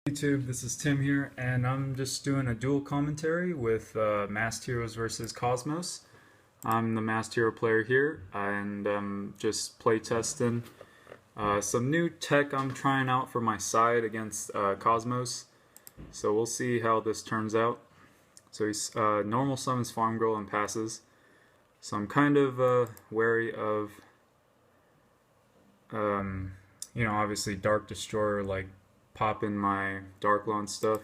YouTube, this is Tim here, and I'm just doing a duel commentary with Masked Heroes versus Kozmos. I'm the Masked Hero player here, and just play testing some new tech I'm trying out for my side against Kozmos. So we'll see how this turns out. So he's normal summons Farm Girl and passes. So I'm kind of wary of, obviously Dark Destroyer, like popping my Dark Lawn stuff.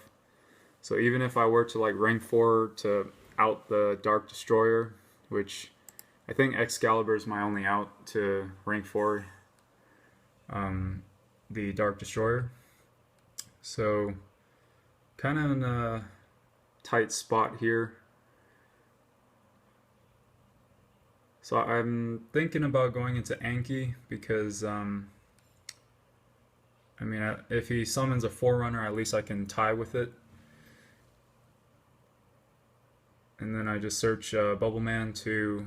So even if I were to like rank 4 to out the Dark Destroyer, which I think Excalibur is my only out to rank 4 the Dark Destroyer. So kind of in a tight spot here. So I'm thinking about going into Anki because if he summons a Forerunner, at least I can tie with it. And then I just search Bubble Man to,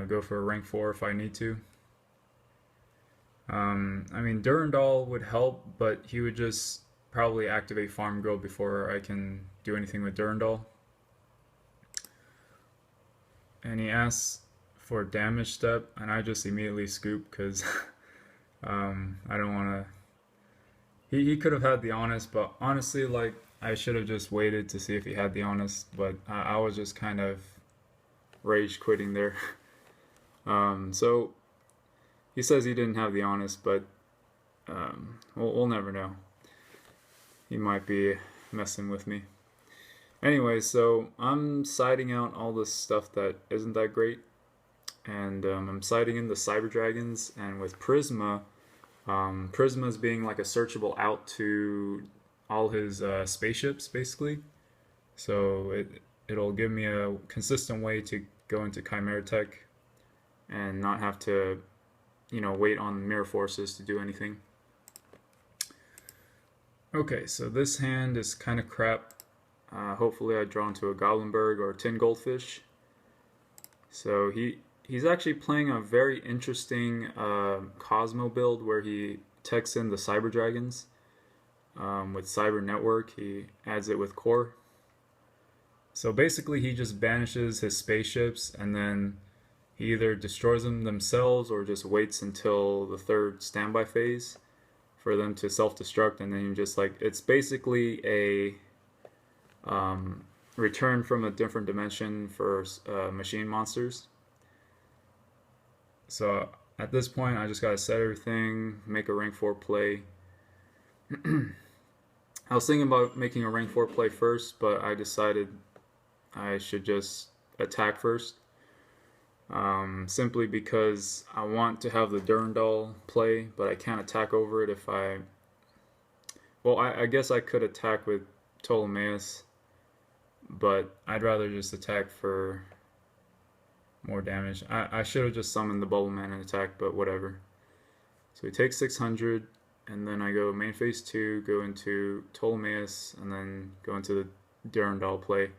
go for a rank 4 if I need to. Durandal would help, but he would just probably activate Farm Girl before I can do anything with Durandal. And he asks for damage step, and I just immediately scoop because I don't want to. He could have had the Honest, but honestly, like, I should have just waited to see if he had the Honest, but I was just kind of rage quitting there. So he says he didn't have the Honest, but we'll never know. He might be messing with me. Anyway, so I'm siding out all this stuff that isn't that great, and I'm siding in the Cyber Dragons, and with Prisma. Prisma's being like a searchable out to all his spaceships, basically. So it'll give me a consistent way to go into Chimera Tech and not have to, wait on Mirror Forces to do anything. Okay, so this hand is kind of crap. Hopefully I draw into a Goblinberg or a Tin Goldfish. So he's actually playing a very interesting Cosmo build where he techs in the Cyber Dragons with Cyber Network. He adds it with Core. So basically he just banishes his spaceships and then he either destroys them themselves or just waits until the third standby phase for them to self-destruct, and then you just it's basically a return from a different dimension for machine monsters. So at this point, I just gotta set everything, make a rank 4 play. I was thinking about making a rank 4 play first, but I decided I should just attack first. Simply because I want to have the Durandal play, but I can't attack over it if I... Well, I guess I could attack with Ptolemaeus, but I'd rather just attack for more damage. I should have just summoned the Bubble Man and attacked, but whatever. So we take 600, and then I go main phase 2, go into Ptolemaeus, and then go into the Durandal play.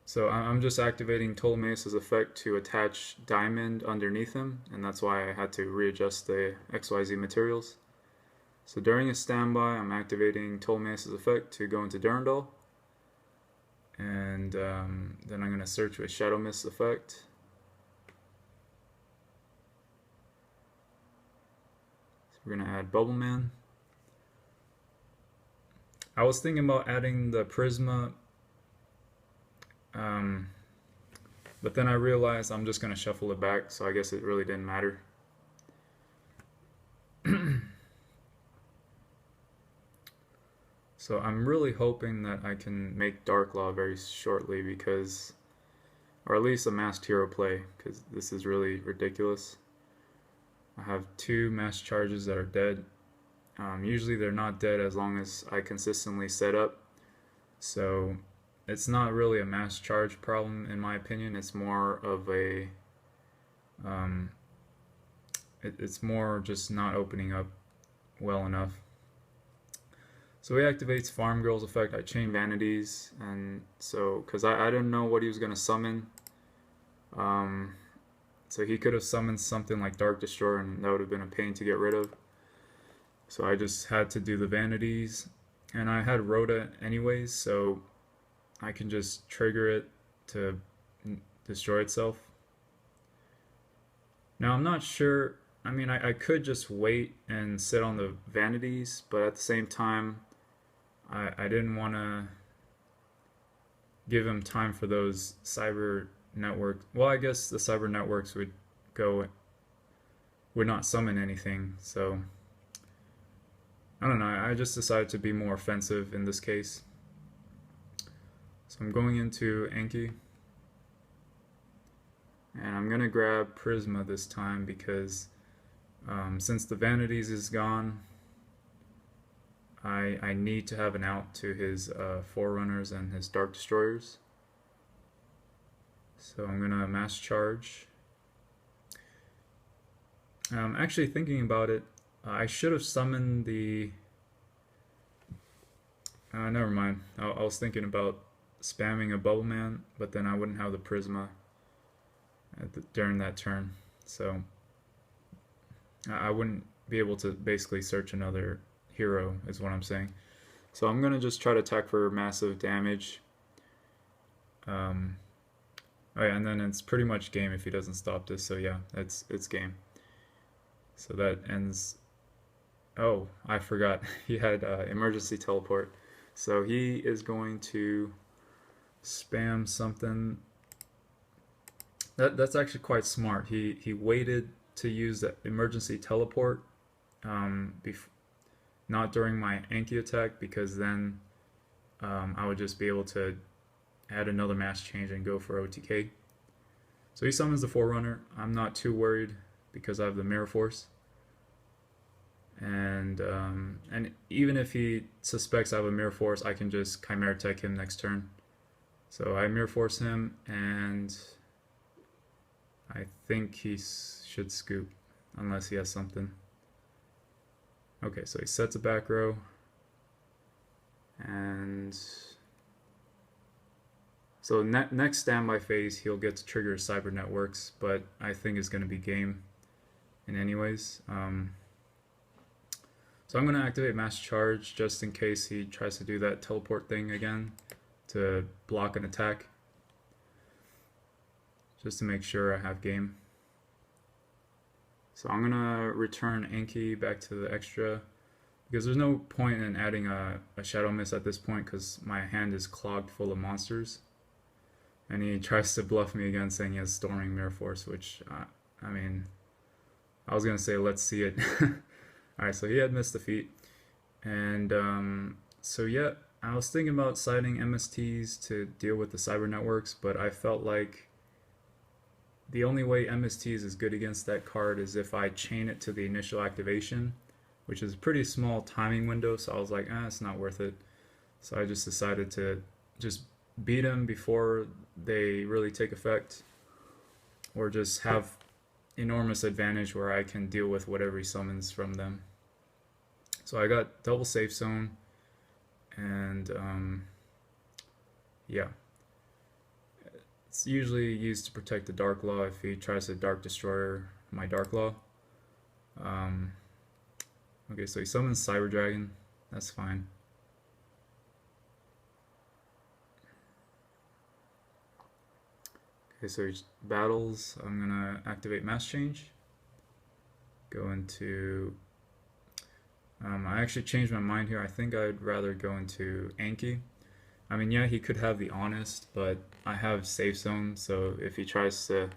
So I'm just activating Ptolemaeus' effect to attach Diamond underneath him, and that's why I had to readjust the XYZ materials. So during a standby, I'm activating Ptolemaeus' effect to go into Durandal. And then I'm going to search with Shadow Mist effect. So we're going to add Bubble Man. I was thinking about adding the Prisma, but then I realized I'm just going to shuffle it back, so I guess it really didn't matter. So I'm really hoping that I can make Dark Law very shortly, because, or at least a Masked Hero play, because this is really ridiculous. I have 2 mass charges that are dead. Usually they're not dead as long as I consistently set up. So it's not really a mass charge problem in my opinion. It's more of a, it's more just not opening up well enough. So he activates Farm Girl's effect. I chain Vanities, and so because I didn't know what he was gonna summon, so he could have summoned something like Dark Destroyer, and that would have been a pain to get rid of. So I just had to do the vanities, and I had Rhoda anyways, so I can just trigger it to destroy itself. Now I'm not sure, I mean, I could just wait and sit on the vanities, but at the same time, I didn't want to give him time for those cyber networks. Well, I guess the cyber networks would not summon anything, so I don't know. I just decided to be more offensive in this case. So I'm going into Enki, and I'm gonna grab Prisma this time because since the Vanities is gone, I need to have an out to his Forerunners and his Dark Destroyers. So I'm gonna mass charge. Actually thinking about it, I should have summoned the... never mind. I was thinking about spamming a Bubble Man, but then I wouldn't have the Prisma during that turn. So I wouldn't be able to basically search another hero, is what I'm saying. So I'm going to just try to attack for massive damage. Oh yeah, and then it's pretty much game if he doesn't stop this. So yeah, it's game. So that ends... Oh, I forgot. He had emergency teleport. So he is going to spam something. That's actually quite smart. He waited to use the emergency teleport not during my Anki attack, because then I would just be able to add another mass change and go for OTK. So he summons the Forerunner. I'm not too worried because I have the Mirror Force. And even if he suspects I have a Mirror Force, I can just Chimera Tech him next turn. So I Mirror Force him, and I think he should scoop, unless he has something. Okay, so he sets a back row, and so next standby phase he'll get to trigger Cyber Networks, but I think it's going to be game in anyways. So I'm going to activate Mass Charge just in case he tries to do that teleport thing again to block an attack, just to make sure I have game. So I'm going to return Enki back to the extra, because there's no point in adding a Shadow Mist at this point because my hand is clogged full of monsters. And he tries to bluff me again saying he has Storming Mirror Force, which, I mean, I was going to say let's see it. Alright, so he had missed the feat. And so yeah, I was thinking about citing MSTs to deal with the cyber networks, but I felt like the only way MSTs is good against that card is if I chain it to the initial activation, which is a pretty small timing window, so I was like, it's not worth it. So I just decided to just beat them before they really take effect, or just have enormous advantage where I can deal with whatever he summons from them. So I got double safe zone, and yeah, it's usually used to protect the Dark Law if he tries to Dark Destroyer my Dark Law. Okay, so he summons Cyber Dragon, that's fine. Okay, so he battles. I'm gonna activate Mass Change. Go into... I actually changed my mind here. I think I'd rather go into Anki. I mean, yeah, he could have the Honest, but I have Safe Zone, so if he tries to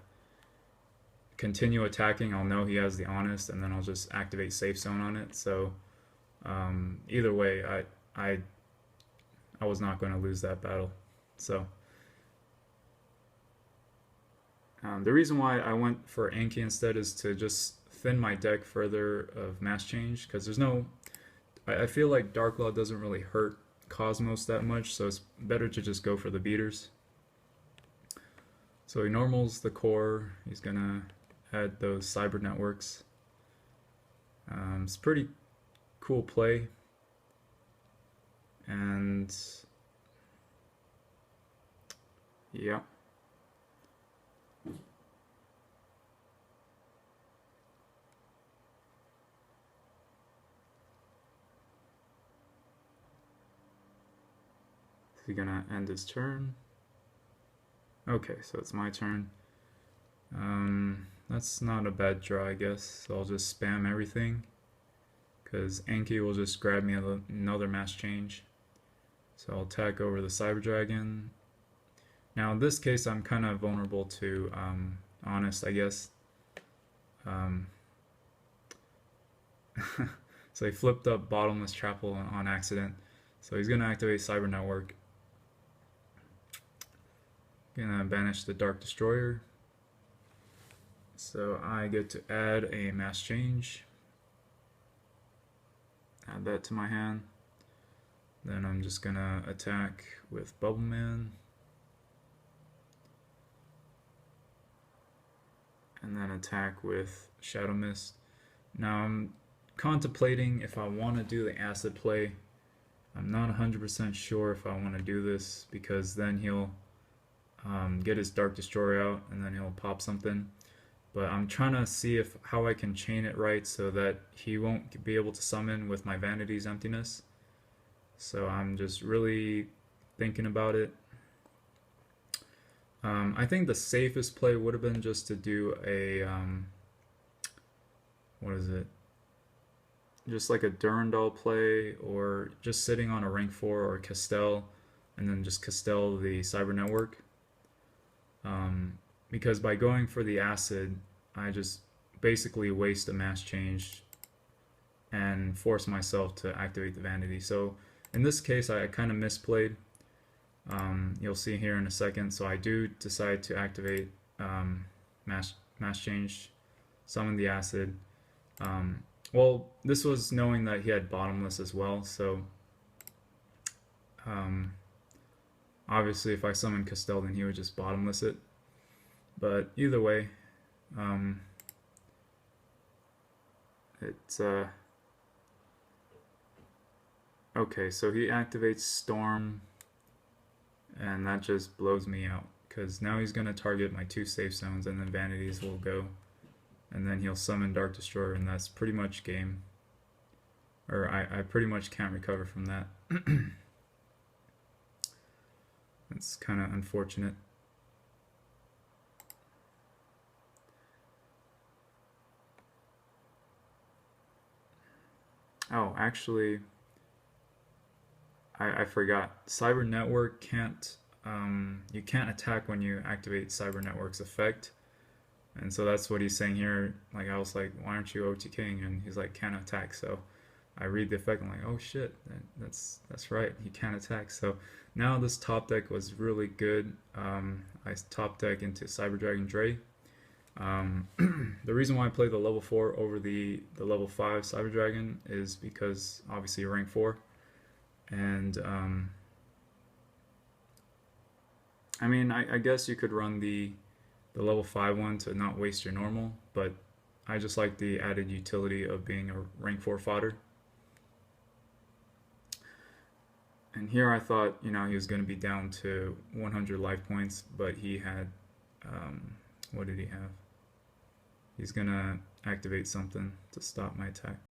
continue attacking, I'll know he has the Honest, and then I'll just activate Safe Zone on it. So either way, I was not going to lose that battle. So the reason why I went for Anki instead is to just thin my deck further of Mass Change, because there's no... I feel like Dark Law doesn't really hurt Kozmos that much, so it's better to just go for the beaters. So he normals the core. He's gonna add those cyber networks. It's pretty cool play, and yeah. Is he gonna end his turn? Okay, so it's my turn. That's not a bad draw, I guess. So I'll just spam everything, because Enki will just grab me another mass change. So I'll attack over the Cyber Dragon. Now in this case, I'm kind of vulnerable to Honest, I guess. So he flipped up Bottomless Chapel on accident. So he's gonna activate Cyber Network. Gonna banish the Dark Destroyer. So I get to add a mass change. Add that to my hand. Then I'm just gonna attack with Bubble Man. And then attack with Shadow Mist. Now I'm contemplating if I want to do the acid play. I'm not 100% sure if I want to do this, because then he'll get his Dark Destroyer out and then he'll pop something. But I'm trying to see how I can chain it right so that he won't be able to summon with my Vanity's Emptiness. So I'm just really thinking about it. I think the safest play would have been just to do a what is it? Just like a Durandal play, or just sitting on a rank 4 or Castell, and then just Castell the Cyber Network. Because by going for the acid, I just basically waste a mass change and force myself to activate the Vanity. So in this case, I kind of misplayed. You'll see here in a second. So I do decide to activate mass change, summon the acid. Well, this was knowing that he had Bottomless as well. So obviously, if I summon Castell, then he would just Bottomless it. But either way, it's okay. So he activates Storm, and that just blows me out, because now he's gonna target my 2 safe zones, and then Vanities will go, and then he'll summon Dark Destroyer, and that's pretty much game. Or I pretty much can't recover from that. It's kind of unfortunate. Oh, actually, I forgot. Cyber Network can't, you can't attack when you activate Cyber Network's effect. And so that's what he's saying here. Like, I was like, why aren't you OTKing? And he's like, can't attack. So I read the effect, I'm like, oh shit, that's right, he can't attack. So now this top deck was really good. I top deck into Cyber Dragon Dre. The reason why I play the level 4 over the level 5 Cyber Dragon is because obviously rank 4, and I mean, I guess you could run the level 5 one to not waste your normal, but I just like the added utility of being a rank 4 fodder. And here I thought, you know, he was going to be down to 100 life points, but he had, what did he have? He's going to activate something to stop my attack.